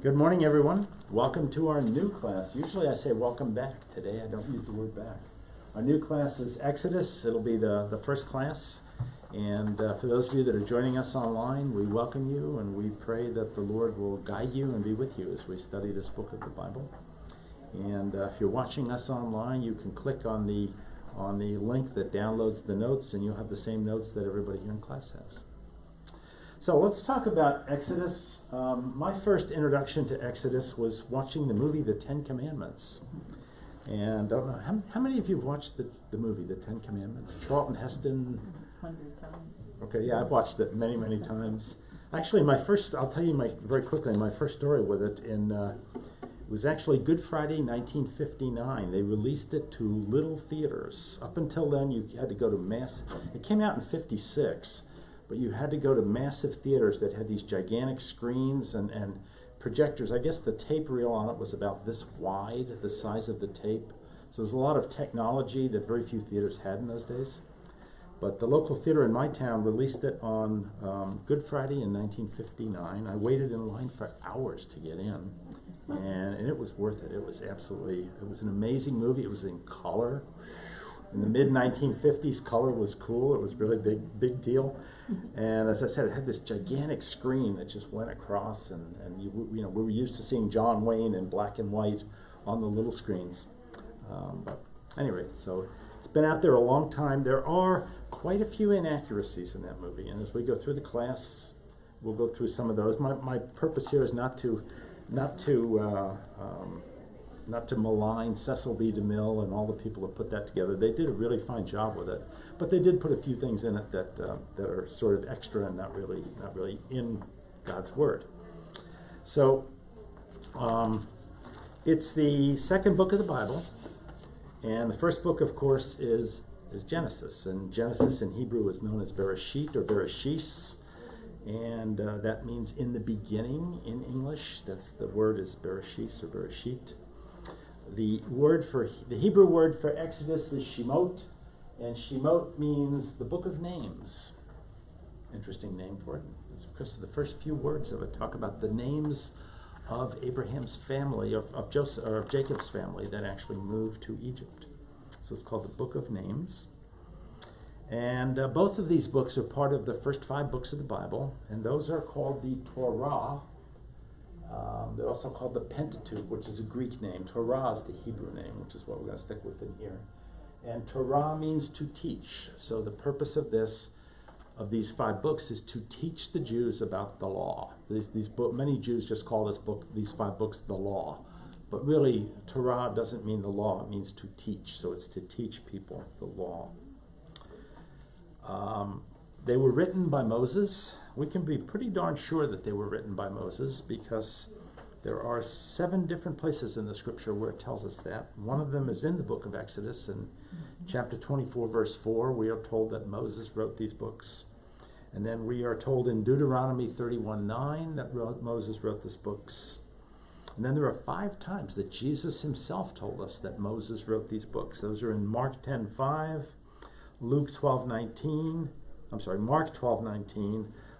Good morning, everyone. Welcome to our new class. Usually I say welcome back. Today I don't use the word back. Our new class is Exodus. It'll be the first class. And for those of you that are joining us online, we welcome you and we pray that the Lord will guide you and be with you as we study this book of the Bible. And if you're watching us online, you can click on the link that downloads the notes, and you'll have the same notes that everybody here in class has. So let's talk about Exodus. My first introduction to Exodus was watching the movie The Ten Commandments. And I don't know, how many of you have watched the movie The Ten Commandments? Charlton Heston? 100 times. Okay, yeah, I've watched it many, many times. Actually, I'll tell you very quickly, my first story with it it was actually Good Friday, 1959. They released it to little theaters. Up until then, you had to go to it came out in 56. But you had to go to massive theaters that had these gigantic screens and projectors. I guess the tape reel on it was about this wide, the size of the tape. So there's a lot of technology that very few theaters had in those days. But the local theater in my town released it on Good Friday in 1959. I waited in line for hours to get in, and it was worth it. It was an amazing movie. It was in color. In the mid-1950s, color was cool. It was really big deal. And as I said, it had this gigantic screen that just went across, and we were used to seeing John Wayne in black and white on the little screens. But anyway, so it's been out there a long time. There are quite a few inaccuracies in that movie, and as we go through the class, we'll go through some of those. My purpose here is not to malign Cecil B. DeMille and all the people that put that together. They did a really fine job with it, but they did put a few things in it that are sort of extra and not really in God's Word. So it's the second book of the Bible, and the first book, of course, is Genesis. And Genesis in Hebrew is known as Bereshit or Bereshis, and that means in the beginning in English. The word is Bereshis or Bereshit. The Hebrew word for Exodus is Shemot, and Shemot means the book of names. Interesting name for it. It's because the first few words of it talk about the names of Abraham's family, of Jacob's family that actually moved to Egypt. So it's called the Book of Names. And both of these books are part of the first 5 books of the Bible, and those are called the Torah. They're also called the Pentateuch, which is a Greek name. Torah is the Hebrew name, which is what we're going to stick with in here. And Torah means to teach. So the purpose of these 5 books is to teach the Jews about the law. Many Jews just call these 5 books the law. But really, Torah doesn't mean the law, it means to teach. So it's to teach people the law. They were written by Moses. We can be pretty darn sure that they were written by Moses because there are 7 different places in the scripture where it tells us that. One of them is in the book of Exodus. In chapter 24, verse 4, we are told that Moses wrote these books. And then we are told in Deuteronomy 31:9 that Moses wrote these books. And then there are 5 times that Jesus himself told us that Moses wrote these books. Those are in Mark 10:5, Mark 12:19,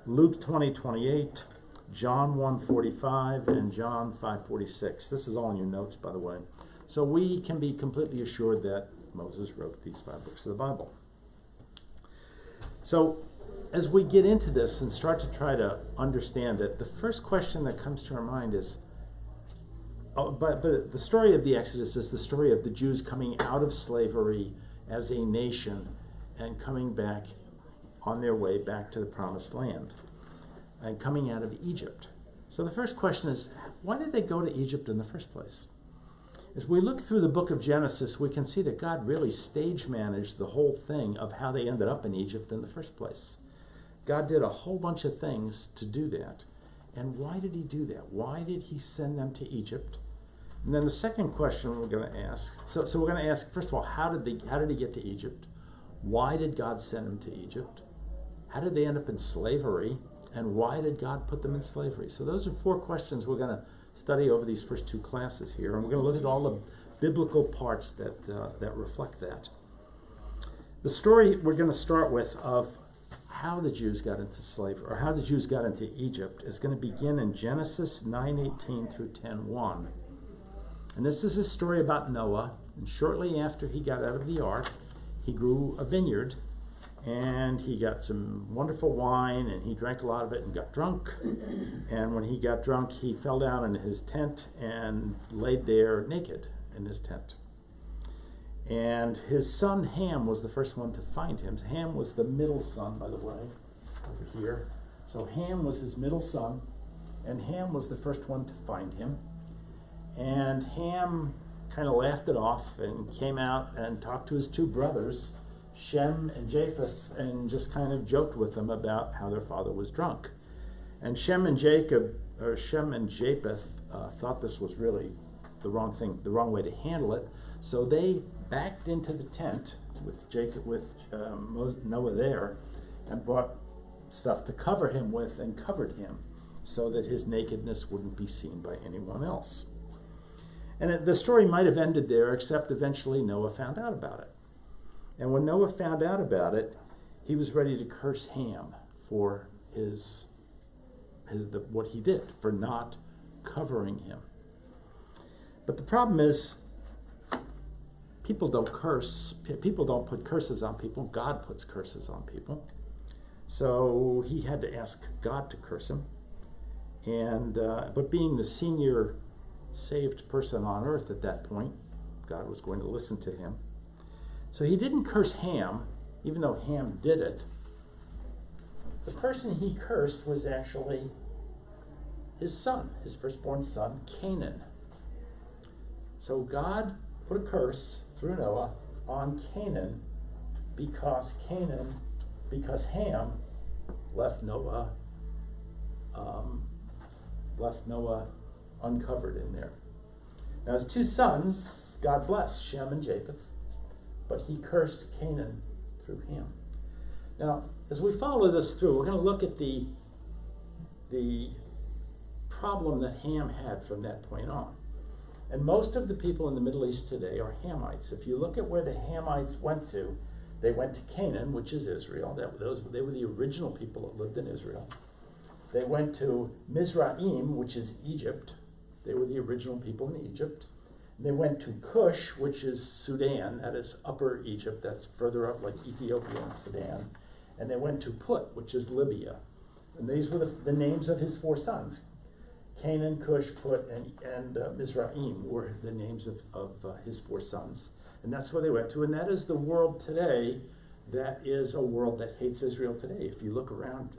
Luke 20:28, John 1:45, and John 5:46. This is all in your notes, by the way. So we can be completely assured that Moses wrote these 5 books of the Bible. So as we get into this and start to try to understand it, the first question that comes to our mind is, but the story of the Exodus is the story of the Jews coming out of slavery as a nation and coming back on their way back to the promised land and coming out of Egypt. So the first question is, why did they go to Egypt in the first place? As we look through the book of Genesis, we can see that God really stage managed the whole thing of how they ended up in Egypt in the first place. God did a whole bunch of things to do that. And why did he do that? Why did he send them to Egypt? And then the second question we're going to ask, so we're going to ask, first of all, how did he get to Egypt? Why did God send them to Egypt? How did they end up in slavery? And why did God put them in slavery? So those are 4 questions we're going to study over these first 2 classes here. And we're going to look at all the biblical parts that reflect that. The story we're going to start with of how the Jews got into slavery, or how the Jews got into Egypt, is going to begin in Genesis 9:18 through 10:1. And this is a story about Noah. And shortly after he got out of the ark, he grew a vineyard, and he got some wonderful wine, and he drank a lot of it and got drunk. And when he got drunk, he fell down in his tent and laid there naked in his tent. And his son Ham was the first one to find him. Ham was the middle son, by the way, over here. So Ham was his middle son, and Ham was the first one to find him. And Ham kind of laughed it off and came out and talked to his two brothers, Shem and Japheth, and just kind of joked with them about how their father was drunk. And Shem and Japheth thought this was really the wrong thing, the wrong way to handle it. So they backed into the tent with Noah there, and brought stuff to cover him with and covered him so that his nakedness wouldn't be seen by anyone else. And the story might have ended there, except eventually Noah found out about it. And when Noah found out about it, he was ready to curse Ham for what he did, for not covering him. But the problem is, people don't curse. People don't put curses on people. God puts curses on people. So he had to ask God to curse him. But being the senior saved person on earth at that point, God was going to listen to him. So he didn't curse Ham, even though Ham did it. The person he cursed was actually his son, his firstborn son, Canaan. So God put a curse through Noah on Canaan because Ham left Noah uncovered in there. Now his two sons, God blessed, Shem and Japheth, but he cursed Canaan through Ham. Now, as we follow this through, we're going to look at the problem that Ham had from that point on. And most of the people in the Middle East today are Hamites. If you look at where the Hamites went to, they went to Canaan, which is Israel. They were the original people that lived in Israel. They went to Mizraim, which is Egypt. They were the original people in Egypt. They went to Cush, which is Sudan, that is Upper Egypt, that's further up like Ethiopia and Sudan. And they went to Put, which is Libya. And these were the names of his four sons. Canaan, Cush, Put, and Mizraim were the names of his four sons. And that's where they went to. And that is the world today. That is a world that hates Israel today. If you look around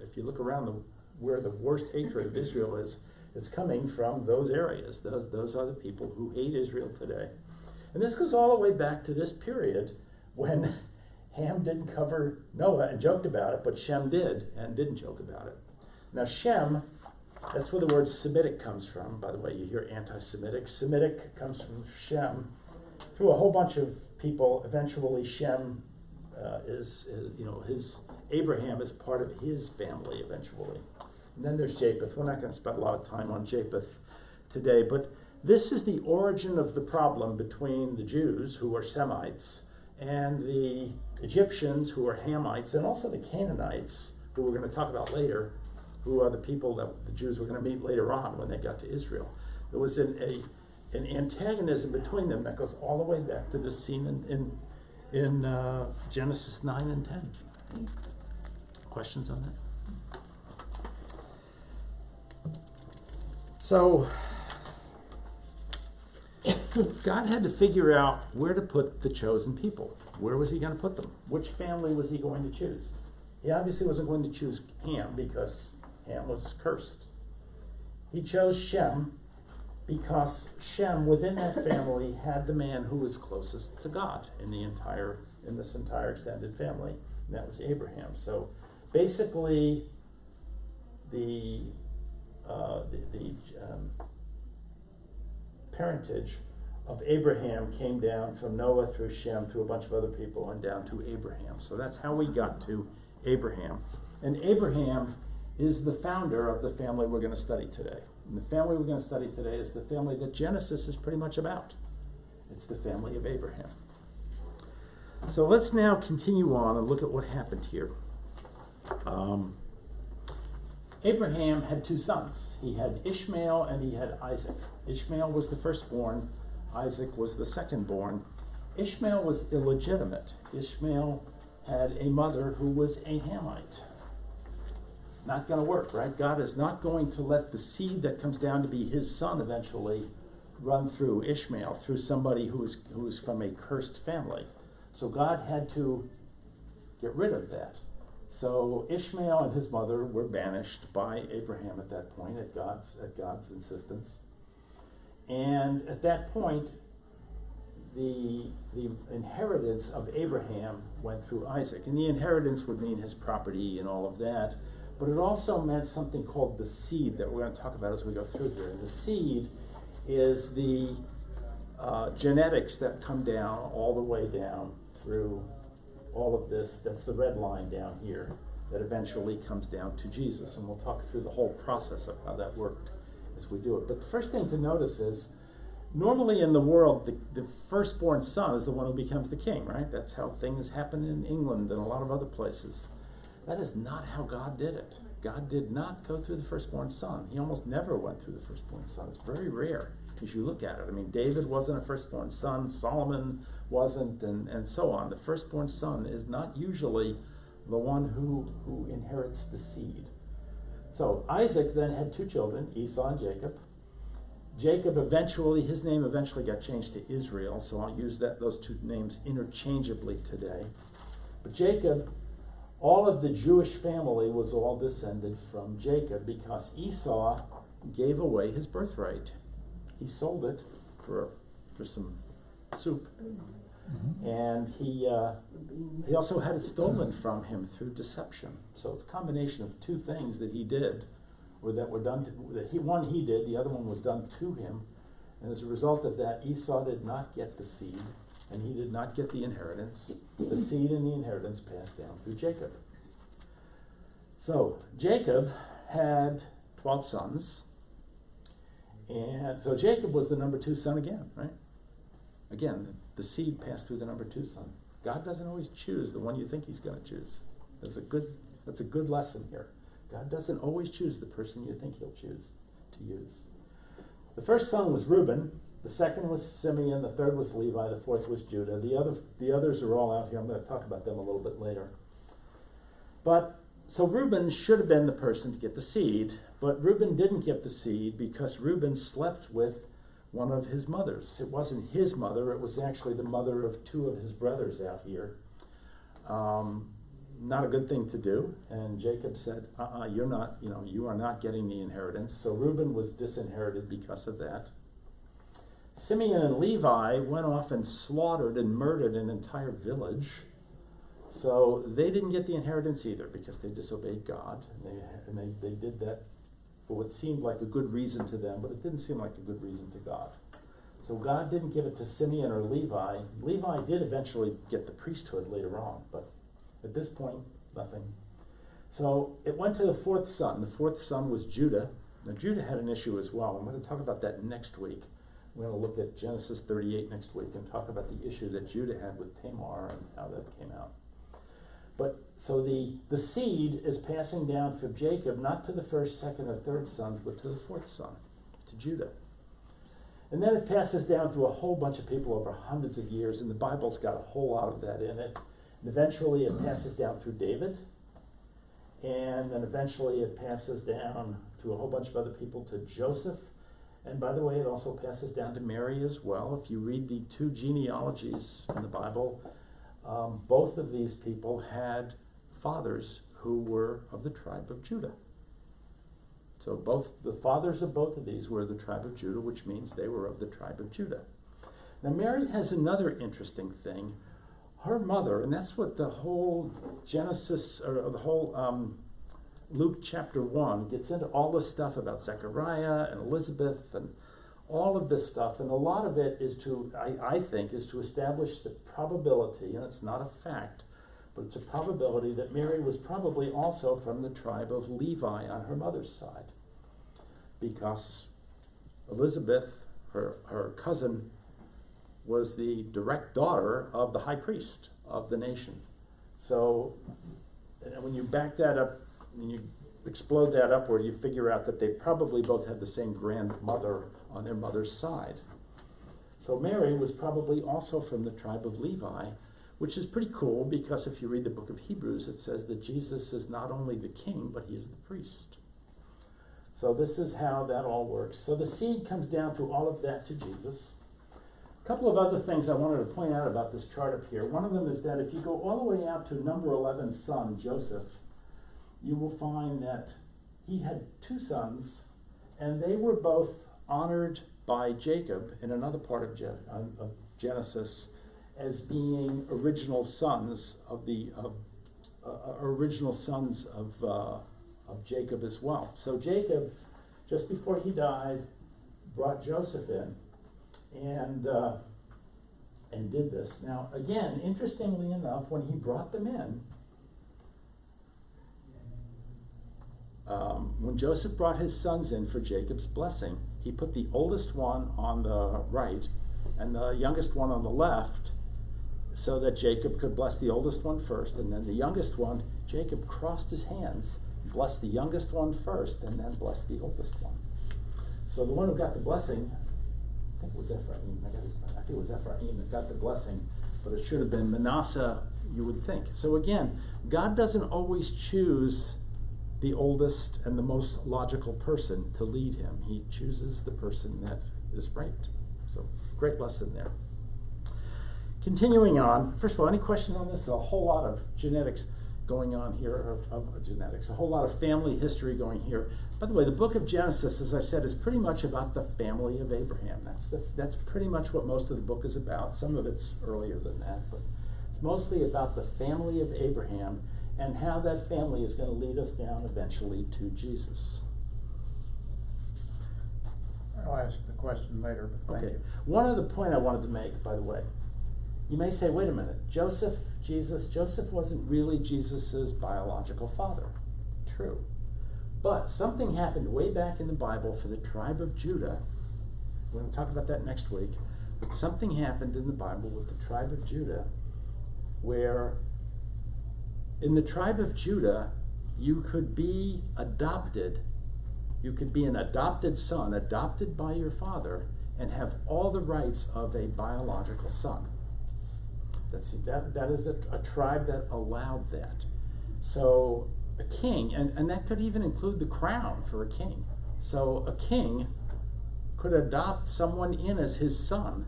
where the worst hatred of Israel is, it's coming from those areas. Those are the people who hate Israel today. And this goes all the way back to this period when Ham didn't cover Noah and joked about it, but Shem did and didn't joke about it. Now Shem, that's where the word Semitic comes from. By the way, you hear anti-Semitic. Semitic comes from Shem. Through a whole bunch of people, eventually Shem Abraham is part of his family eventually. And then there's Japheth. We're not going to spend a lot of time on Japheth today, but this is the origin of the problem between the Jews, who are Semites, and the Egyptians, who are Hamites, and also the Canaanites, who we're going to talk about later, who are the people that the Jews were going to meet later on when they got to Israel. There was an antagonism between them that goes all the way back to this scene in Genesis 9 and 10. Any questions on that? So God had to figure out where to put the chosen people. Where was he going to put them? Which family was he going to choose? He obviously wasn't going to choose Ham because Ham was cursed. He chose Shem because Shem, within that family, had the man who was closest to God in this entire extended family, and that was Abraham. So basically, the parentage of Abraham came down from Noah through Shem, through a bunch of other people, and down to Abraham. So that's how we got to Abraham. And Abraham is the founder of the family we're going to study today. And the family we're going to study today is the family that Genesis is pretty much about. It's the family of Abraham. So let's now continue on and look at what happened here. Abraham had two sons. He had Ishmael and he had Isaac. Ishmael was the firstborn. Isaac was the secondborn. Ishmael was illegitimate. Ishmael had a mother who was a Hamite. Not going to work, right? God is not going to let the seed that comes down to be his son eventually run through Ishmael, through somebody who is from a cursed family. So God had to get rid of that. So Ishmael and his mother were banished by Abraham at that point, at God's insistence. And at that point, the inheritance of Abraham went through Isaac. And the inheritance would mean his property and all of that. But it also meant something called the seed that we're going to talk about as we go through here. And the seed is the genetics that come down all the way down through all of this. That's the red line down here that eventually comes down to Jesus. And we'll talk through the whole process of how that worked as we do it. But the first thing to notice is, normally in the world, the firstborn son is the one who becomes the king, right? That's how things happen in England and a lot of other places. That is not how God did it. God did not go through the firstborn son. He almost never went through the firstborn son. It's very rare as you look at it. I mean, David wasn't a firstborn son, Solomon wasn't, and so on. The firstborn son is not usually the one who inherits the seed. So Isaac then had two children, Esau and Jacob. Jacob his name eventually got changed to Israel, so I'll use those two names interchangeably today. But Jacob, all of the Jewish family was all descended from Jacob because Esau gave away his birthright. He sold it for some soup. Mm-hmm. And he also had it stolen from him through deception. So it's a combination of two things that he did, or that were done, one he did, the other one was done to him. And as a result of that, Esau did not get the seed, and he did not get the inheritance. The seed and the inheritance passed down through Jacob. So Jacob had 12 sons, and so Jacob was the number 2 son again, right? Again, the seed passed through the number 2 son. God doesn't always choose the one you think he's going to choose. That's a good lesson here. God doesn't always choose the person you think he'll choose to use. The first son was Reuben. The second was Simeon. The third was Levi. The fourth was Judah. The others are all out here. I'm going to talk about them a little bit later. But so Reuben should have been the person to get the seed, but Reuben didn't get the seed because Reuben slept with one of his mothers. It wasn't his mother. It was actually the mother of 2 of his brothers out here. Not a good thing to do. And Jacob said, you are not getting the inheritance. So Reuben was disinherited because of that. Simeon and Levi went off and slaughtered and murdered an entire village. So they didn't get the inheritance either because they disobeyed God. And they did that for what seemed like a good reason to them, but it didn't seem like a good reason to God. So God didn't give it to Simeon or Levi. Levi did eventually get the priesthood later on, but at this point, nothing. So it went to the 4th son. The 4th son was Judah. Now Judah had an issue as well. I'm going to talk about that next week. We're going to look at Genesis 38 next week and talk about the issue that Judah had with Tamar and how that came out. But so the seed is passing down from Jacob, not to the 1st, 2nd, or 3rd sons, but to the 4th son, to Judah. And then it passes down to a whole bunch of people over hundreds of years, and the Bible's got a whole lot of that in it. And eventually it passes down through David, and then eventually it passes down through a whole bunch of other people to Joseph. And by the way, it also passes down to Mary as well. If you read the 2 genealogies in the Bible, both of these people had fathers who were of the tribe of Judah. So both the fathers of both of these were the tribe of Judah, which means they were of the tribe of Judah. Now Mary has another interesting thing. Her mother, and that's what the whole Genesis, or the whole Luke chapter 1 gets into, all this stuff about Zechariah and Elizabeth and all of this stuff, and a lot of it is I think, is to establish the probability, and it's not a fact, but it's a probability that Mary was probably also from the tribe of Levi on her mother's side, because Elizabeth, her cousin, was the direct daughter of the high priest of the nation. So and when you back that up, when you explode that upward, you figure out that they probably both had the same grandmother on their mother's side. So Mary was probably also from the tribe of Levi, which is pretty cool because if you read the book of Hebrews, it says that Jesus is not only the king, but he is the priest. So this is how that all works. So the seed comes down through all of that to Jesus. A couple of other things I wanted to point out about this chart up here. One of them is that if you go all the way out to number 11's son, Joseph, you will find that he had two sons, and they were both honored by Jacob in another part of Genesis as being original sons of Jacob as well. So Jacob, just before he died, brought Joseph in and did this. Now, again, interestingly enough, when he brought them in, when Joseph brought his sons in for Jacob's blessing, he put the oldest one on the right and the youngest one on the left so that Jacob could bless the oldest one first, and then the youngest one, Jacob crossed his hands, blessed the youngest one first, and then blessed the oldest one. So the one who got the blessing, I think it was Ephraim, I think it was Ephraim that got the blessing, but it should have been Manasseh, you would think. So again, God doesn't always choose the oldest and the most logical person to lead him. He chooses the person that is right. So great lesson there. Continuing on, first of all, any questions on this? There's a whole lot of genetics going on here, a whole lot of family history going here. By the way, the book of Genesis, as I said, is pretty much about the family of Abraham. That's pretty much what most of the book is about. Some of it's earlier than that, but it's mostly about the family of Abraham and how that family is going to lead us down eventually to Jesus. I'll ask the question later, but thank you. One other point I wanted to make, by the way. You may say, wait a minute, Joseph wasn't really Jesus' biological father. True. But something happened way back in the Bible for the tribe of Judah. We're going to talk about that next week. But something happened in the Bible with the tribe of Judah where in the tribe of Judah, you could be adopted. You could be an adopted son, adopted by your father, and have all the rights of a biological son. That is a tribe that allowed that. So a king, and that could even include the crown for a king. So a king could adopt someone in as his son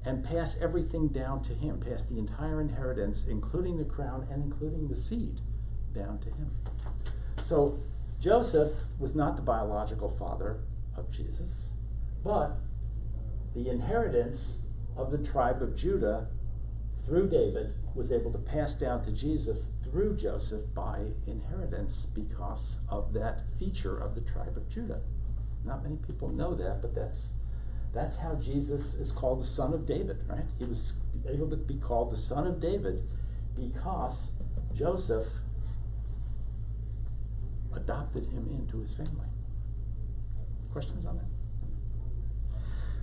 and pass everything down to him, pass the entire inheritance, including the crown and including the seed, down to him. So Joseph was not the biological father of Jesus, but the inheritance of the tribe of Judah through David was able to pass down to Jesus through Joseph by inheritance because of that feature of the tribe of Judah. Not many people know that, but that's how Jesus is called the Son of David, right? He was able to be called the Son of David because Joseph adopted him into his family. Questions on that?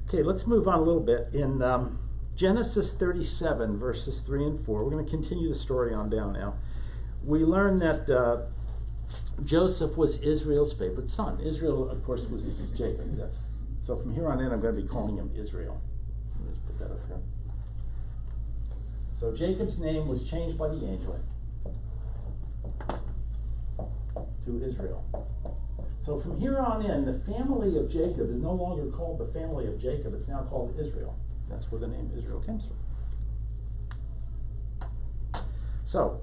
Okay, let's move on a little bit. In Genesis 37, verses 3 and 4, we're going to continue the story on down now. We learn that Joseph was Israel's favorite son. Israel, of course, was Jacob. So from here on in, I'm going to be calling him Israel. Let me just put that up here. So Jacob's name was changed by the angel to Israel. So from here on in, the family of Jacob is no longer called the family of Jacob. It's now called Israel. That's where the name Israel comes from. So,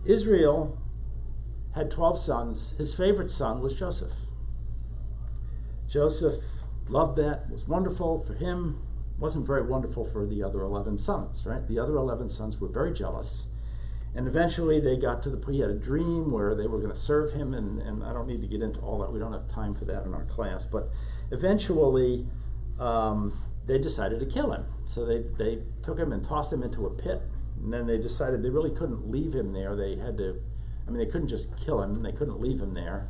Israel had 12 sons. His favorite son was Joseph. Joseph loved that, was wonderful for him, wasn't very wonderful for the other 11 sons, right? The other 11 sons were very jealous. And eventually they got to he had a dream where they were going to serve him, and I don't need to get into all that. We don't have time for that in our class. But eventually they decided to kill him. So they took him and tossed him into a pit. And then they decided they really couldn't leave him there. They couldn't just kill him. They couldn't leave him there.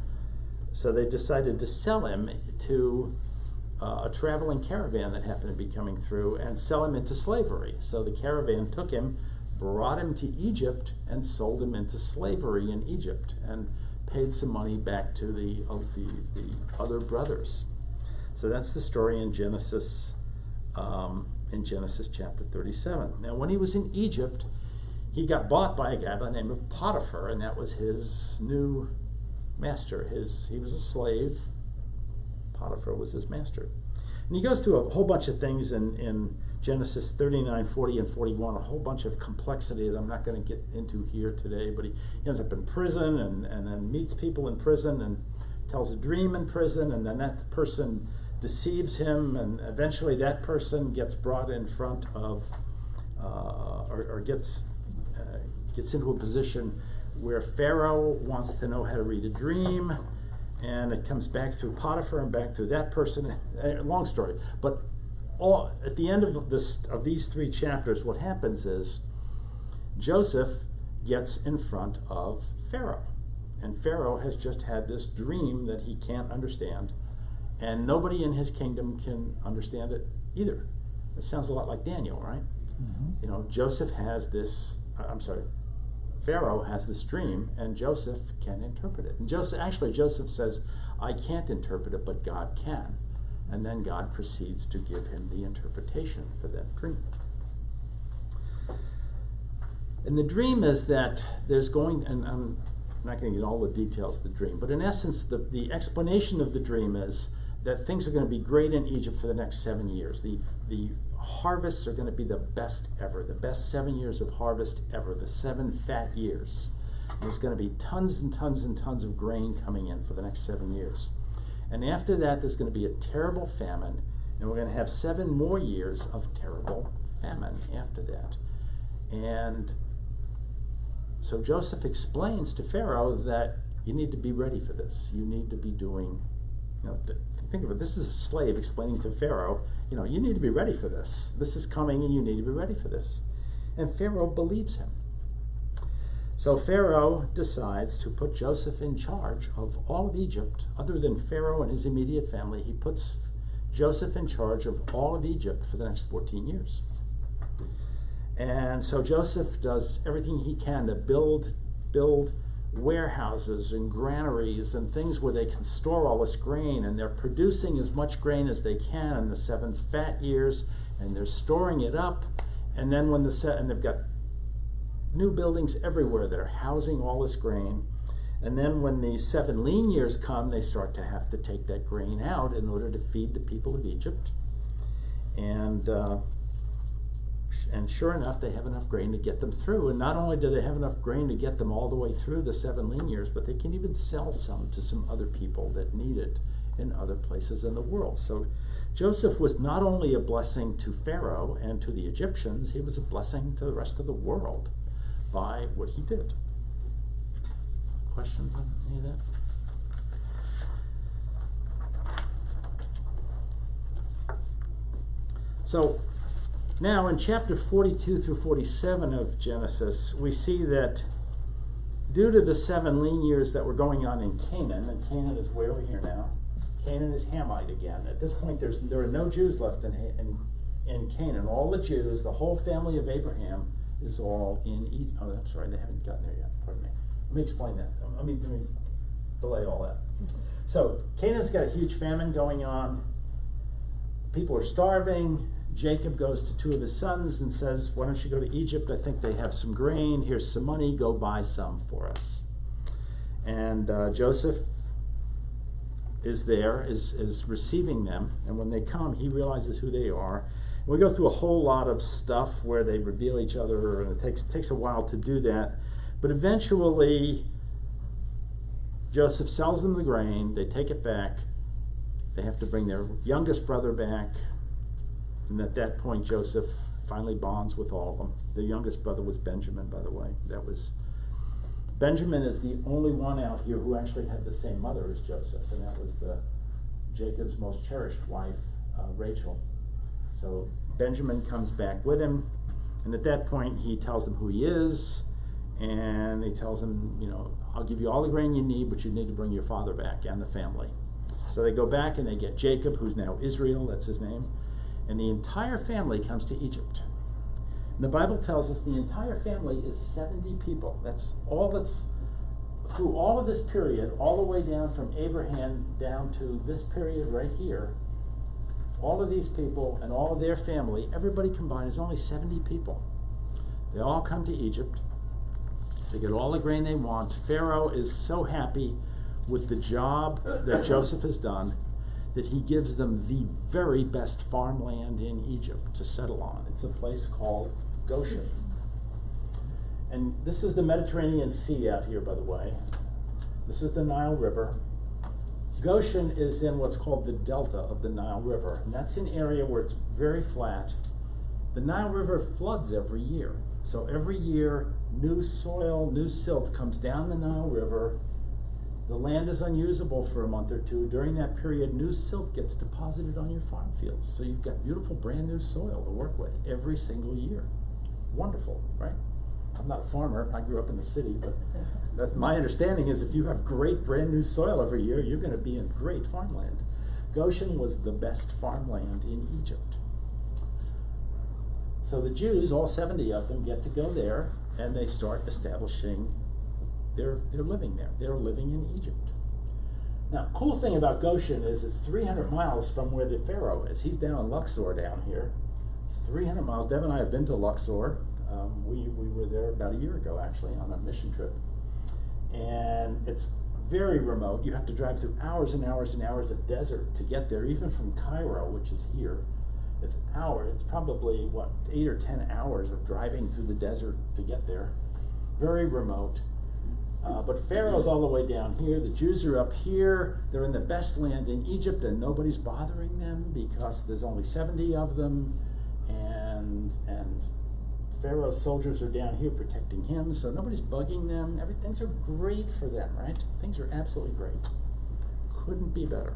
So they decided to sell him to a traveling caravan that happened to be coming through and sell him into slavery. So the caravan took him, brought him to Egypt and sold him into slavery in Egypt and paid some money back to the other brothers. So that's the story in Genesis chapter 37. Now, when he was in Egypt, he got bought by a guy by the name of Potiphar, and that was his new master. He was a slave. Potiphar was his master. And he goes through a whole bunch of things in Genesis 39, 40, and 41, a whole bunch of complexity that I'm not going to get into here today, but he ends up in prison and then meets people in prison and tells a dream in prison, and then that person deceives him, and eventually that person gets brought in front of, or gets into a position where Pharaoh wants to know how to read a dream, and it comes back through Potiphar and back through that person. Long story, but at the end of these 3 chapters, what happens is Joseph gets in front of Pharaoh, and Pharaoh has just had this dream that he can't understand, and nobody in his kingdom can understand it either. It sounds a lot like Daniel, right? Mm-hmm. You know, Pharaoh has this dream, and Joseph can interpret it. And Joseph says, I can't interpret it, but God can. And then God proceeds to give him the interpretation for that dream. And the dream is that and I'm not going to get all the details of the dream, but in essence, the explanation of the dream is that things are going to be great in Egypt for the next 7 years. The harvests are going to be the best ever, the best 7 years of harvest ever, the 7 fat years. There's going to be tons and tons and tons of grain coming in for the next 7 years. And after that, there's going to be a terrible famine, and we're going to have 7 more years of terrible famine after that. And so Joseph explains to Pharaoh that you need to be ready for this. You need to be doing, think of it, this is a slave explaining to Pharaoh, you need to be ready for this. This is coming and you need to be ready for this. And Pharaoh believes him. So Pharaoh decides to put Joseph in charge of all of Egypt. Other than Pharaoh and his immediate family, he puts Joseph in charge of all of Egypt for the next 14 years. And so Joseph does everything he can to build warehouses and granaries and things where they can store all this grain, and they're producing as much grain as they can in the 7 fat years, and they're storing it up, and then and they've got new buildings everywhere that are housing all this grain, and then when the 7 lean years come, they start to have to take that grain out in order to feed the people of Egypt, and sure enough, they have enough grain to get them through. And not only do they have enough grain to get them all the way through the 7 lean years, but they can even sell some to some other people that need it in other places in the world. So Joseph was not only a blessing to Pharaoh and to the Egyptians, he was a blessing to the rest of the world by what he did. Questions on any of that? So now in chapter 42 through 47 of Genesis, we see that due to the 7 lean years that were going on in Canaan, and Canaan is way over here now, Canaan is Hamite again. At this point, there are no Jews left in Canaan. All the Jews, the whole family of Abraham, is all in Egypt. Oh, I'm sorry, they haven't gotten there yet. Pardon me. Let me explain that. Let me delay all that. So Canaan's got a huge famine going on. People are starving. Jacob goes to 2 of his sons and says, why don't you go to Egypt? I think they have some grain. Here's some money. Go buy some for us. And Joseph is there, is receiving them. And when they come, he realizes who they are. And we go through a whole lot of stuff where they reveal each other, and it takes a while to do that. But eventually, Joseph sells them the grain. They take it back. They have to bring their youngest brother back. And at that point, Joseph finally bonds with all of them. The youngest brother was Benjamin, by the way. Benjamin is the only one out here who actually had the same mother as Joseph, and that was Jacob's most cherished wife, Rachel. So Benjamin comes back with him, and at that point, he tells them who he is, and he tells them, I'll give you all the grain you need, but you need to bring your father back and the family. So they go back and they get Jacob, who's now Israel, that's his name. And the entire family comes to Egypt. And the Bible tells us the entire family is 70 people. That's through all of this period, all the way down from Abraham down to this period right here. All of these people and all of their family, everybody combined, is only 70 people. They all come to Egypt. They get all the grain they want. Pharaoh is so happy with the job that Joseph has done that he gives them the very best farmland in Egypt to settle on. It's a place called Goshen. And this is the Mediterranean Sea out here, by the way. This is the Nile River. Goshen is in what's called the delta of the Nile River, and that's an area where it's very flat. The Nile River floods every year. So every year, new soil, new silt comes down the Nile River. The land is unusable for a month or two. During that period, new silt gets deposited on your farm fields. So you've got beautiful brand new soil to work with every single year. Wonderful, right? I'm not a farmer, I grew up in the city, but that's my understanding is if you have great brand new soil every year, you're gonna be in great farmland. Goshen was the best farmland in Egypt. So the Jews, all 70 of them, get to go there and they start establishing they're living there. They're living in Egypt. Now, cool thing about Goshen is it's 300 miles from where the Pharaoh is. He's down in Luxor down here. It's 300 miles. Deb and I have been to Luxor. We were there about a year ago, actually, on a mission trip. And it's very remote. You have to drive through hours and hours and hours of desert to get there, even from Cairo, which is here. It's hours. It's probably, 8 or 10 hours of driving through the desert to get there. Very remote. But Pharaoh's all the way down here. The Jews are up here. They're in the best land in Egypt, and nobody's bothering them because there's only 70 of them, and Pharaoh's soldiers are down here protecting him, so nobody's bugging them. Things are great for them, right? Things are absolutely great. Couldn't be better.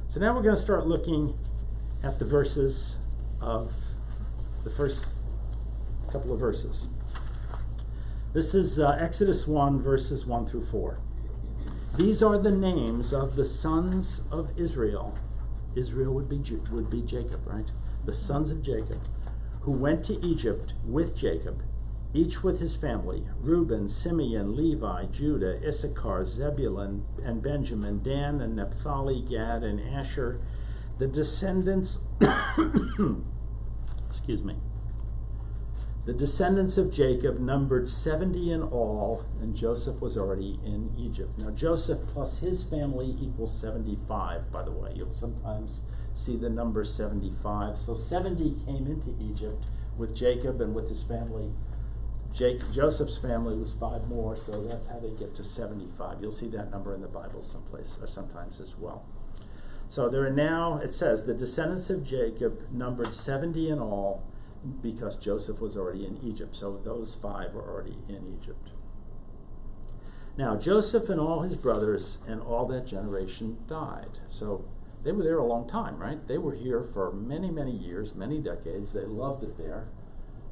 So now we're going to start looking at the verses of the first couple of verses. This is Exodus 1, verses 1 through 4. These are the names of the sons of Israel. Israel would be Jacob, right? The sons of Jacob, who went to Egypt with Jacob, each with his family: Reuben, Simeon, Levi, Judah, Issachar, Zebulun, and Benjamin, Dan and Naphtali, Gad and Asher. The descendants, the descendants of Jacob numbered 70 in all, and Joseph was already in Egypt. Now Joseph plus his family equals 75, by the way. You'll sometimes see the number 75. So 70 came into Egypt with Jacob and with his family. Joseph's family was 5 more, so that's how they get to 75. You'll see that number in the Bible someplace or sometimes as well. So there are now, it says, the descendants of Jacob numbered 70 in all, because Joseph was already in Egypt. So those 5 were already in Egypt. Now Joseph and all his brothers and all that generation died. So they were there a long time, right? They were here for many, many years, many decades. They loved it there.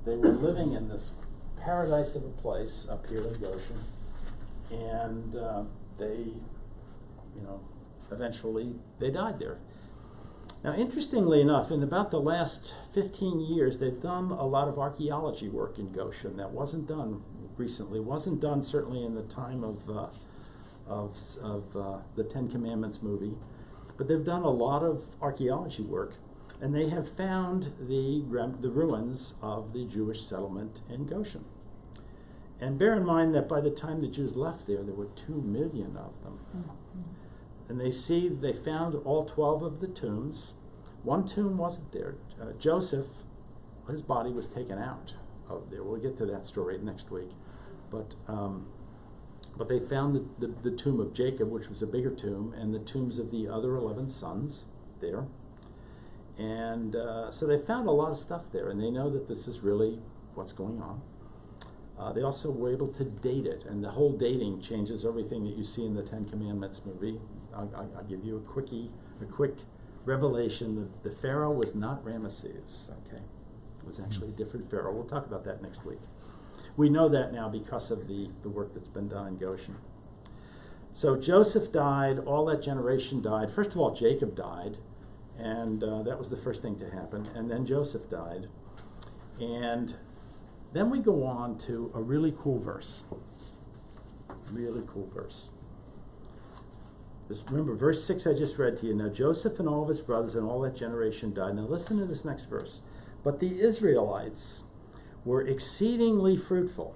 They were living in this paradise of a place up here in Goshen. And they, eventually they died there. Now, interestingly enough, in about the last 15 years, they've done a lot of archaeology work in Goshen that wasn't done recently. Wasn't done certainly in the time of the Ten Commandments movie, but they've done a lot of archaeology work, and they have found the ruins of the Jewish settlement in Goshen. And bear in mind that by the time the Jews left there were 2 million of them. And they found all 12 of the tombs. One tomb wasn't there. Joseph, his body was taken out of there. We'll get to that story next week. But they found the tomb of Jacob, which was a bigger tomb, and the tombs of the other 11 sons there. And so they found a lot of stuff there, and they know that this is really what's going on. They also were able to date it, and the whole dating changes everything that you see in the Ten Commandments movie. I'll give you a quick revelation that the Pharaoh was not Ramesses, okay? It was actually a different Pharaoh. We'll talk about that next week. We know that now because of the work that's been done in Goshen. So Joseph died, all that generation died. First of all, Jacob died, and that was the first thing to happen, and then Joseph died. And then we go on to a really cool verse. Really cool verse. Remember, verse 6 I just read to you. Now Joseph and all of his brothers and all that generation died. Now listen to this next verse. But the Israelites were exceedingly fruitful.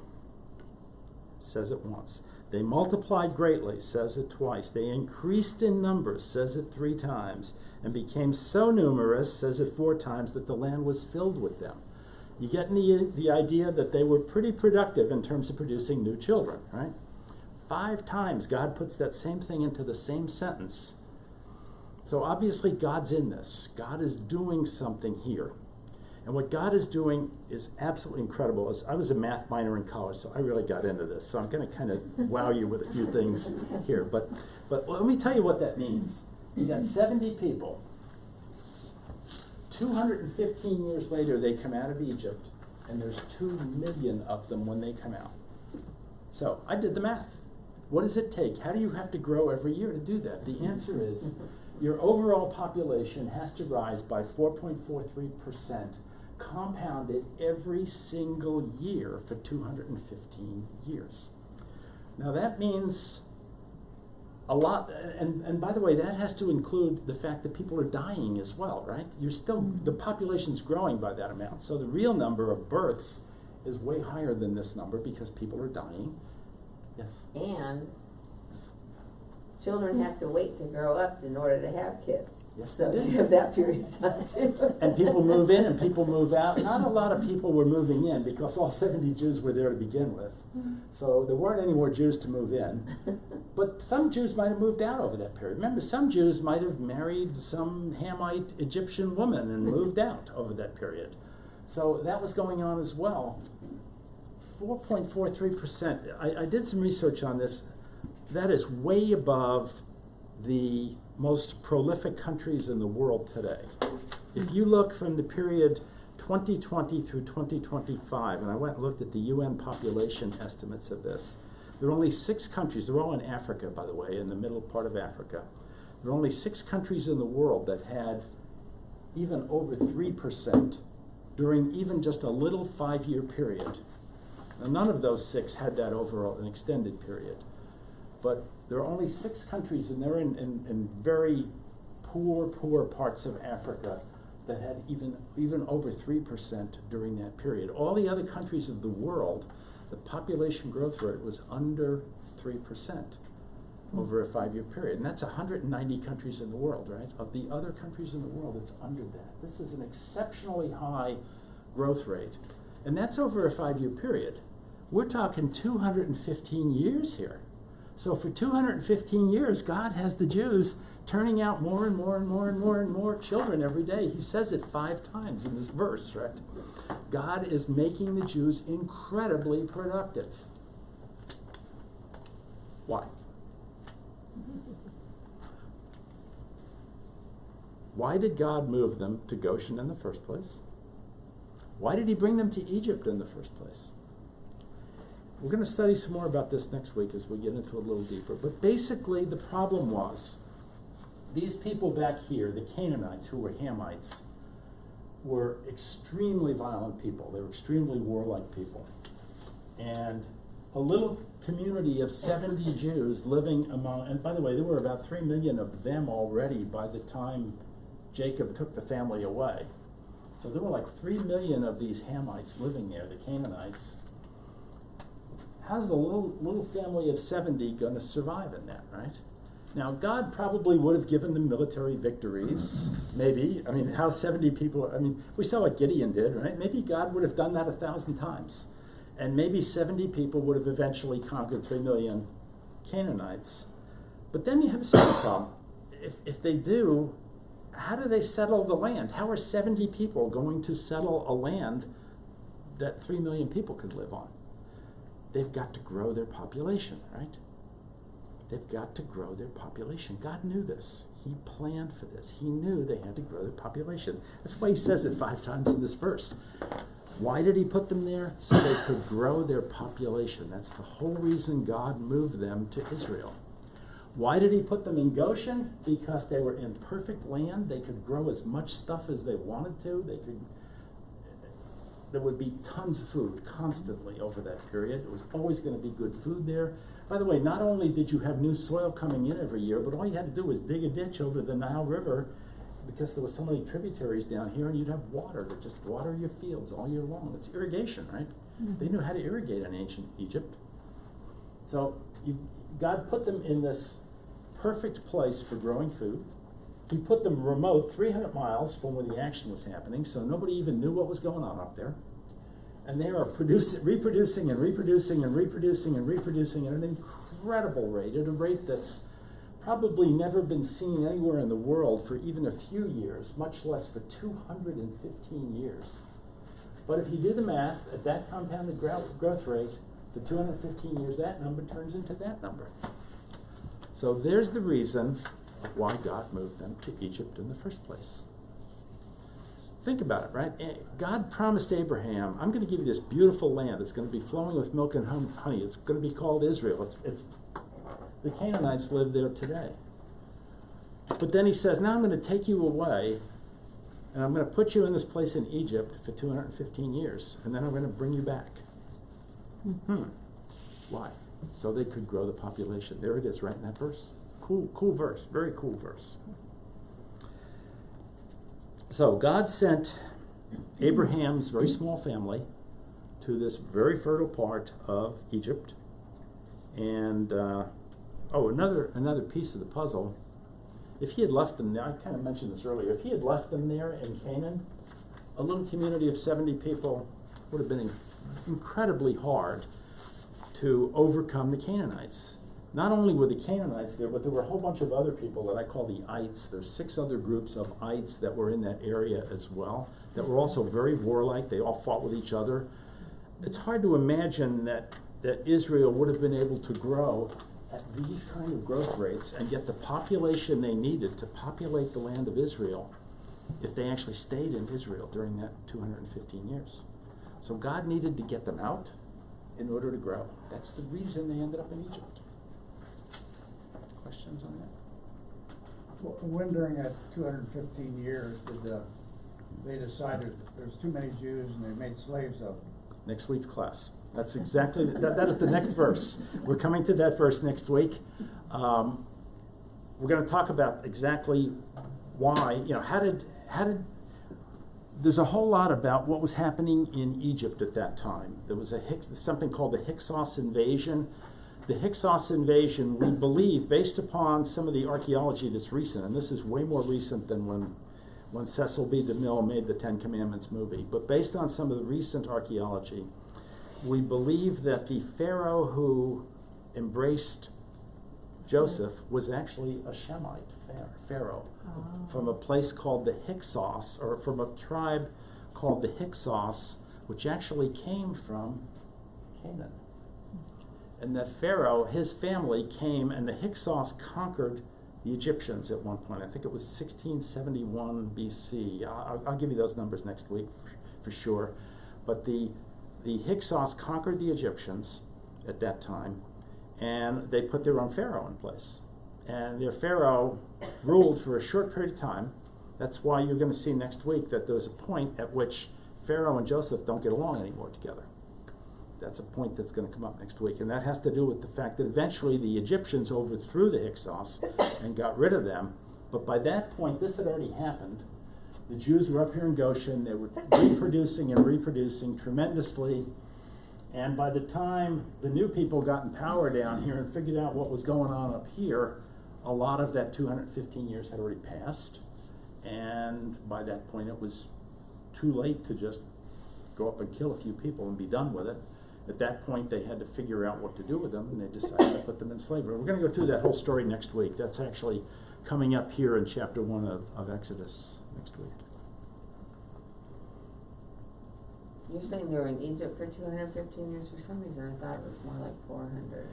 Says it once. They multiplied greatly, says it twice. They increased in numbers, says it 3 times, and became so numerous, says it 4 times, that the land was filled with them. You get the idea that they were pretty productive in terms of producing new children, right? 5 times God puts that same thing into the same sentence. So obviously God's in this. God is doing something here. And what God is doing is absolutely incredible. I was a math minor in college, so I really got into this. So I'm going to kind of wow you with a few things here. But let me tell you what that means. You got 70 people. 215 years later, they come out of Egypt, and there's 2 million of them when they come out. So I did the math. What does it take? How do you have to grow every year to do that? The answer is your overall population has to rise by 4.43%, compounded every single year for 215 years. Now that means a lot, and by the way, that has to include the fact that people are dying as well, right? The population's growing by that amount. So the real number of births is way higher than this number because people are dying. Yes? And children have to wait to grow up in order to have kids. Yes, So they they do. have that period of time too. And people move in and people move out. Not a lot of people were moving in because all 70 Jews were there to begin with. So there weren't any more Jews to move in. But some Jews might have moved out over that period. Remember, some Jews might have married some Hamite Egyptian woman and moved out over that period. So that was going on as well. 4.43%. I did some research on this. That is way above the most prolific countries in the world today. If you look from the period 2020 through 2025, and I went and looked at the UN population estimates of this, there are only 6 countries, they're all in Africa, by the way, in the middle part of Africa. There are only 6 countries in the world that had even over 3% during even just a little 5-year period. Now, none of those 6 had that over an extended period. But there are only 6 countries, and they're in very poor parts of Africa that had even over 3% during that period. All the other countries of the world, the population growth rate was under 3% over a 5-year period. And that's 190 countries in the world, right? Of the other countries in the world, it's under that. This is an exceptionally high growth rate. And that's over a 5-year period. We're talking 215 years here. So for 215 years, God has the Jews turning out more and more and more and more and more children every day. He says it 5 times in this verse, right? God is making the Jews incredibly productive. Why? Why did God move them to Goshen in the first place? Why did he bring them to Egypt in the first place? We're going to study some more about this next week as we get into a little deeper. But basically, the problem was these people back here, the Canaanites, who were Hamites, were extremely violent people. They were extremely warlike people. And a little community of 70 Jews living among, and by the way, there were about 3 million of them already by the time Jacob took the family away. So there were like 3 million of these Hamites living there, the Canaanites. How's a little family of 70 going to survive in that, right? Now, God probably would have given them military victories, maybe. I mean, how 70 people, I mean, we saw what Gideon did, right? Maybe God would have done that 1,000 times. And maybe 70 people would have eventually conquered 3 million Canaanites. But then you have a second problem. If they do, how do they settle the land? How are 70 people going to settle a land that 3 million people could live on? They've got to grow their population, right? They've got to grow their population. God knew this. He planned for this. He knew they had to grow their population. That's why he says it 5 times in this verse. Why did he put them there? So they could grow their population. That's the whole reason God moved them to Israel. Why did he put them in Goshen? Because they were in perfect land. They could grow as much stuff as they wanted to. there would be tons of food constantly over that period. It was always gonna be good food there. By the way, not only did you have new soil coming in every year, but all you had to do was dig a ditch over the Nile River because there were so many tributaries down here, and you'd have water to just water your fields all year long. It's irrigation, right? They knew how to irrigate in ancient Egypt. So God put them in this perfect place for growing food. He put them remote 300 miles from where the action was happening, so nobody even knew what was going on up there. And they are reproducing and reproducing and reproducing and reproducing at an incredible rate, at a rate that's probably never been seen anywhere in the world for even a few years, much less for 215 years. But if you do the math, at that compounded growth rate, for 215 years, that number turns into that number. So there's the reason why God moved them to Egypt in the first place. Think about it, right? God promised Abraham, I'm going to give you this beautiful land. It's going to be flowing with milk and honey. It's going to be called Israel. The Canaanites live there today. But then he says, now I'm going to take you away, and I'm going to put you in this place in Egypt for 215 years, and then I'm going to bring you back. Why? So they could grow the population. There it is, right in that verse. Cool verse, very cool verse. So God sent Abraham's very small family to this very fertile part of Egypt. And, another piece of the puzzle. If he had left them there, I kind of mentioned this earlier, if he had left them there in Canaan, a little community of 70 people would have been incredibly hard to overcome the Canaanites. Not only were the Canaanites there, but there were a whole bunch of other people that I call the Ites. There's 6 other groups of Ites that were in that area as well, that were also very warlike. They all fought with each other. It's hard to imagine that Israel would have been able to grow at these kind of growth rates and get the population they needed to populate the land of Israel if they actually stayed in Israel during that 215 years. So God needed to get them out in order to grow. That's the reason they ended up in Egypt. Questions on that? When during that 215 years did they decided there's too many Jews and they made slaves of them? Next week's class. That's exactly, that is the next verse. We're coming to that verse next week. We're going to talk about exactly why, how did, there's a whole lot about what was happening in Egypt at that time. There was something called the Hyksos invasion. The Hyksos invasion, we believe, based upon some of the archaeology that's recent, and this is way more recent than when Cecil B. DeMille made the Ten Commandments movie, but based on some of the recent archaeology, we believe that the Pharaoh who embraced Joseph was actually a Shemite Pharaoh from a place called the Hyksos, or from a tribe called the Hyksos, which actually came from Canaan. And that Pharaoh, his family came, and the Hyksos conquered the Egyptians at one point. I think it was 1671 BC. I'll give you those numbers next week for sure. But the Hyksos conquered the Egyptians at that time, and they put their own Pharaoh in place. And their Pharaoh ruled for a short period of time. That's why you're going to see next week that there's a point at which Pharaoh and Joseph don't get along anymore together. That's a point that's going to come up next week. And that has to do with the fact that eventually the Egyptians overthrew the Hyksos and got rid of them. But by that point, this had already happened. The Jews were up here in Goshen. They were reproducing and reproducing tremendously. And by the time the new people got in power down here and figured out what was going on up here, a lot of that 215 years had already passed. And by that point, it was too late to just go up and kill a few people and be done with it. At that point, they had to figure out what to do with them, and they decided to put them in slavery. We're going to go through that whole story next week. That's actually coming up here in chapter 1 of Exodus next week. You're saying they were in Egypt for 215 years. For some reason, I thought it was more like 400.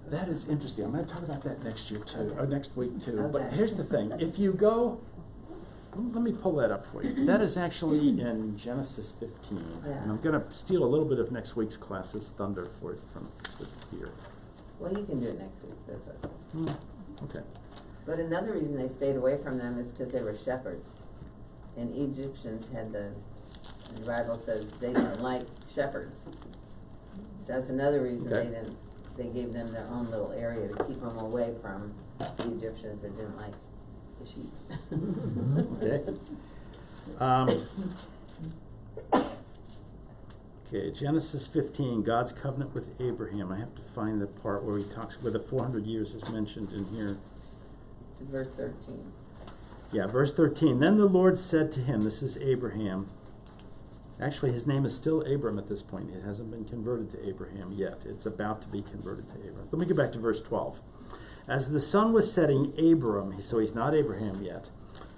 That is interesting. I'm going to talk about that next year too, or next week too. Okay. But here's the thing: if you go, let me pull that up for you. That is actually in Genesis 15, Yeah. and I'm going to steal a little bit of next week's class's thunder for it from here. Well, you can do it next week. That's okay. Okay. But another reason they stayed away from them is because they were shepherds, and Egyptians had the The Bible says they didn't like shepherds. That's another reason Okay. they gave them their own little area to keep them away from the Egyptians that didn't like the sheep. Okay. Okay, Genesis 15, God's covenant with Abraham. I have to find the part where he talks, where the 400 years is mentioned in here. Verse 13. Yeah, verse 13. Then the Lord said to him, this is Abraham. Actually, his name is still Abram at this point. It hasn't been converted to Abraham yet. It's about to be converted to Abram. Let me go back to verse 12. As the sun was setting, Abram, so he's not Abraham yet,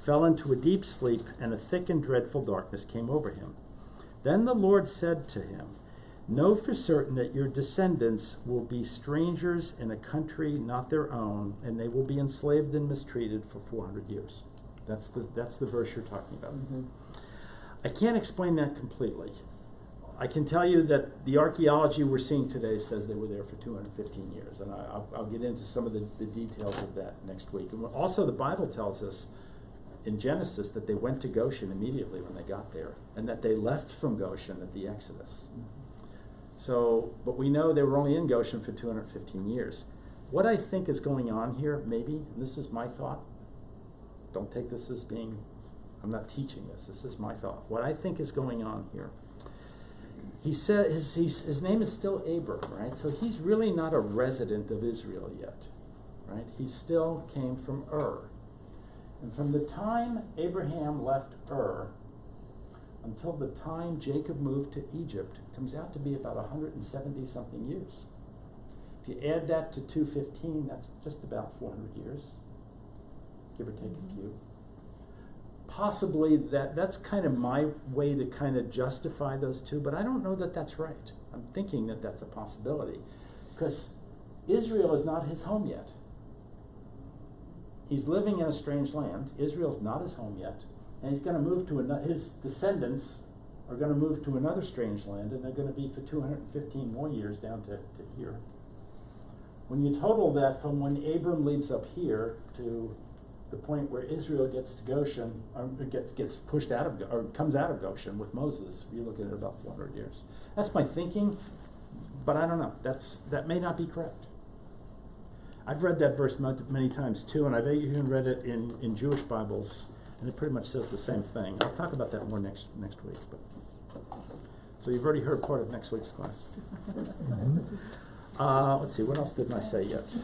fell into a deep sleep, and a thick and dreadful darkness came over him. Then the Lord said to him, know for certain that your descendants will be strangers in a country not their own, and they will be enslaved and mistreated for 400 years. That's the verse you're talking about. Mm-hmm. I can't explain that completely. I can tell you that the archaeology we're seeing today says they were there for 215 years, and I'll get into some of the details of that next week. And also the Bible tells us in Genesis that they went to Goshen immediately when they got there, and that they left from Goshen at the Exodus. So, but we know they were only in Goshen for 215 years. What I think is going on here, maybe, and this is my thought, don't take this as being, I'm not teaching this, this is my thought. What I think is going on here, he said his name is still Abram, right? So he's really not a resident of Israel yet, right? He still came from Ur. And from the time Abraham left Ur until the time Jacob moved to Egypt, it comes out to be about 170 something years. If you add that to 215, that's just about 400 years, give or take a few. Possibly that's kind of my way to kind of justify those two, but I don't know that that's right. I'm thinking that that's a possibility, because Israel is not his home yet. He's living in a strange land. Israel's not his home yet, and he's going to move to his descendants are going to move to another strange land, and they're going to be for 215 more years down to here. When you total that from when Abram leaves up here to the point where Israel gets to Goshen, or gets pushed out of, or comes out of Goshen with Moses, you're looking at about 400 years. That's my thinking, but I don't know. That may not be correct. I've read that verse many times too, and I've even read it in Jewish Bibles, and it pretty much says the same thing. I'll talk about that more next week. But so you've already heard part of next week's class. Let's see, what else didn't I say yet?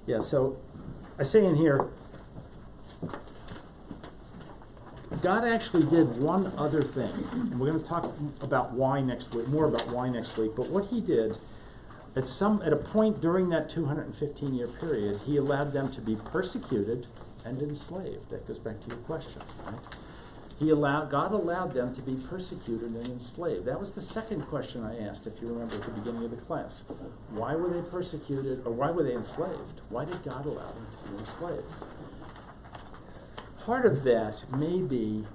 Yeah, so I say in here, God actually did one other thing, and we're going to talk about why next week, more about why next week, but what he did, at a point during that 215-year period, he allowed them to be persecuted and enslaved. That goes back to your question, right? God allowed them to be persecuted and enslaved. That was the second question I asked, if you remember at the beginning of the class. Why were they persecuted, or why were they enslaved? Why did God allow them to be enslaved? Part of that may be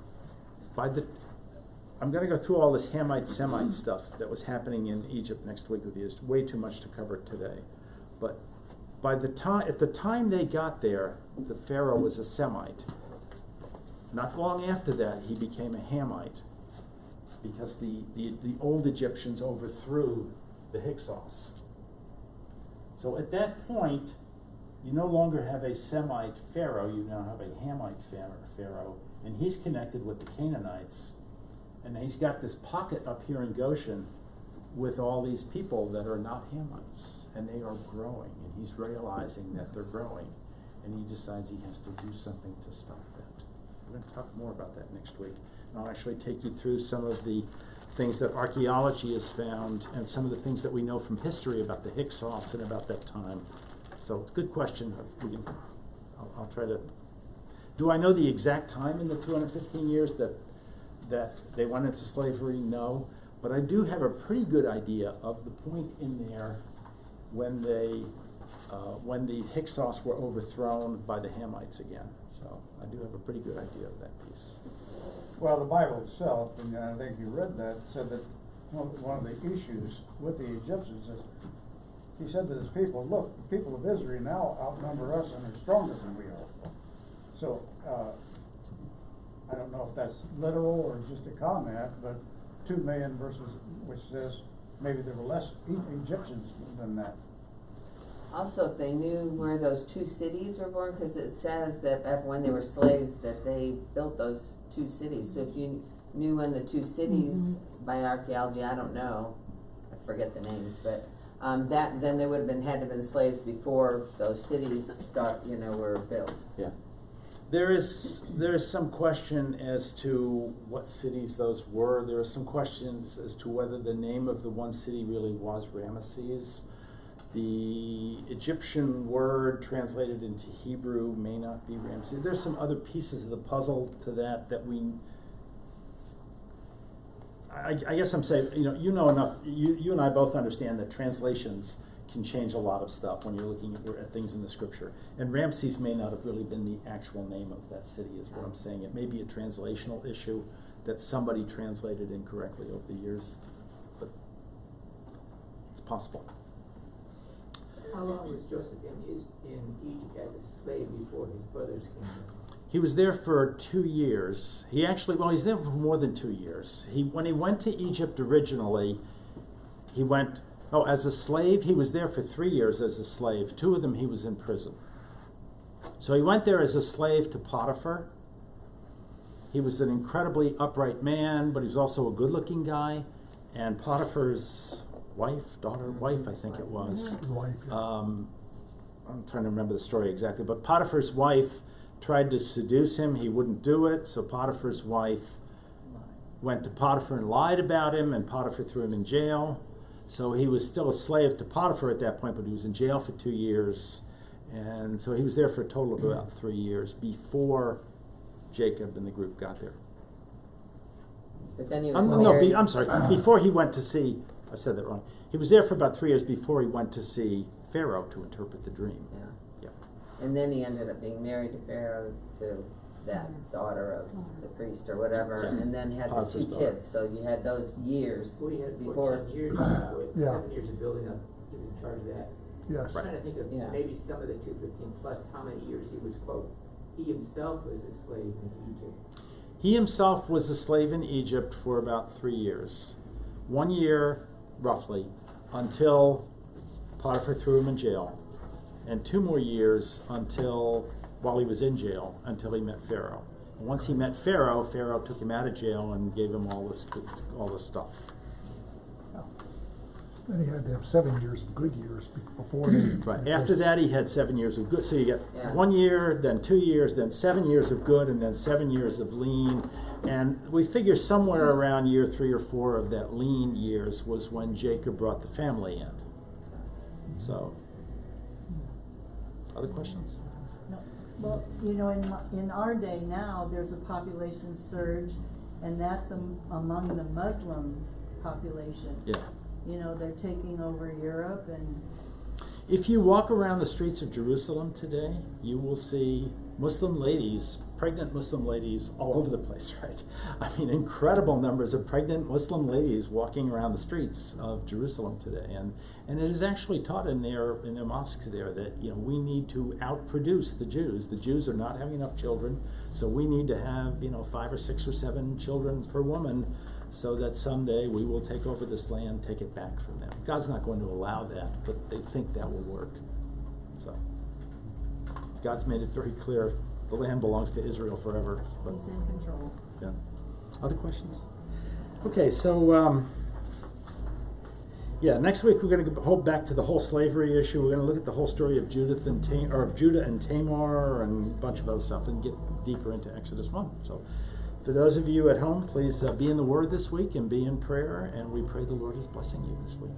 I'm going to go through all this Hamite, Semite stuff that was happening in Egypt next week with you. It's way too much to cover today. But at the time they got there, the Pharaoh was a Semite. Not long after that, he became a Hamite, because the old Egyptians overthrew the Hyksos. So at that point, you no longer have a Semite Pharaoh, you now have a Hamite Pharaoh, and he's connected with the Canaanites. And he's got this pocket up here in Goshen with all these people that are not Hamites, and they are growing, and he's realizing that they're growing, and he decides he has to do something to stop that. We're going to talk more about that next week, and I'll actually take you through some of the things that archaeology has found, and some of the things that we know from history about the Hyksos and about that time. So it's a good question. I'll try to. Do I know the exact time in the 215 years that they went into slavery? No, but I do have a pretty good idea of the point in there when the Hyksos were overthrown by the Hamites again. So I do have a pretty good idea of that piece. Well, the Bible itself, and I think you read that, said that one of the issues with the Egyptians is, he said to his people, look, the people of Israel now outnumber us and are stronger than we are. So I don't know if that's literal or just a comment, but 2 million versus, which says maybe there were less Egyptians than that. Also, if they knew where those 2 cities were born, cause it says that back when they were slaves, that they built those 2 cities. So if you knew when the 2 cities, by archaeology, I don't know, I forget the names, but, then they would've had to been slaves before those cities were built. Yeah. There is some question as to what cities those were. There are some questions as to whether the name of the one city really was Ramesses. The Egyptian word translated into Hebrew may not be Ramesses. There's some other pieces of the puzzle to that I guess I'm saying, you know enough, you and I both understand that translations can change a lot of stuff when you're looking at things in the scripture. And Ramses may not have really been the actual name of that city, is what I'm saying. It may be a translational issue that somebody translated incorrectly over the years, but it's possible. How long was Joseph in Egypt as a slave before his brothers came there? He was there for 2 years. He's there for more than 2 years. When he went to Egypt originally, he went, as a slave, he was there for 3 years as a slave. 2 of them he was in prison. So he went there as a slave to Potiphar. He was an incredibly upright man, but he was also a good-looking guy. And Potiphar's wife, I think it was. I'm trying to remember the story exactly, but Potiphar's wife tried to seduce him. He wouldn't do it, so Potiphar's wife went to Potiphar and lied about him, and Potiphar threw him in jail. So he was still a slave to Potiphar at that point, but he was in jail for 2 years. And so he was there for a total of about 3 years before Jacob and the group got there. But then he was I'm sorry, before he went to see, I said that wrong. He was there for about 3 years before he went to see Pharaoh to interpret the dream. Yeah. Yeah. And then he ended up being married to Pharaoh, to that daughter of the priest or whatever, Yeah. and then had the Potiphar's 2 daughter. kids. So you had those years Well, he had before. 14 years, Yeah. 7 years of building up, he was in charge of that. Yes. I'm trying to think of Yeah. maybe some of the 215 plus how many years he was, quote, he himself was a slave in Egypt. He himself was a slave in Egypt for about 3 years. 1 year, roughly, until Potiphar threw him in jail. And 2 more years while he was in jail, until he met Pharaoh. And once he met Pharaoh, Pharaoh took him out of jail and gave him all this stuff. Then he had to have 7 years of good years before they. Right. After that, he had 7 years of good. So you get Yeah. 1 year, then 2 years, then 7 years of good, and then 7 years of lean. And we figure somewhere around year 3 or 4 of that lean years was when Jacob brought the family in. So, other questions? No. Well, in our day now, there's a population surge, and that's among the Muslim population. Yeah. They're taking over Europe, and If you walk around the streets of Jerusalem today, you will see Muslim ladies, pregnant Muslim ladies, all over the place, right? I mean, incredible numbers of pregnant Muslim ladies walking around the streets of Jerusalem today. And it is actually taught in their mosques there that, we need to outproduce the Jews. The Jews are not having enough children, so we need to have, 5 or 6 or 7 children per woman, so that someday we will take over this land, take it back from them. God's not going to allow that, but they think that will work. So God's made it very clear the land belongs to Israel forever. But, he's in control. yeah. Other questions? Okay, so next week we're going to hold back to the whole slavery issue. We're going to look at the whole story of Judah and Tamar and a bunch of other stuff, and get deeper into Exodus 1. So for those of you at home, please be in the Word this week and be in prayer, and we pray the Lord is blessing you this week.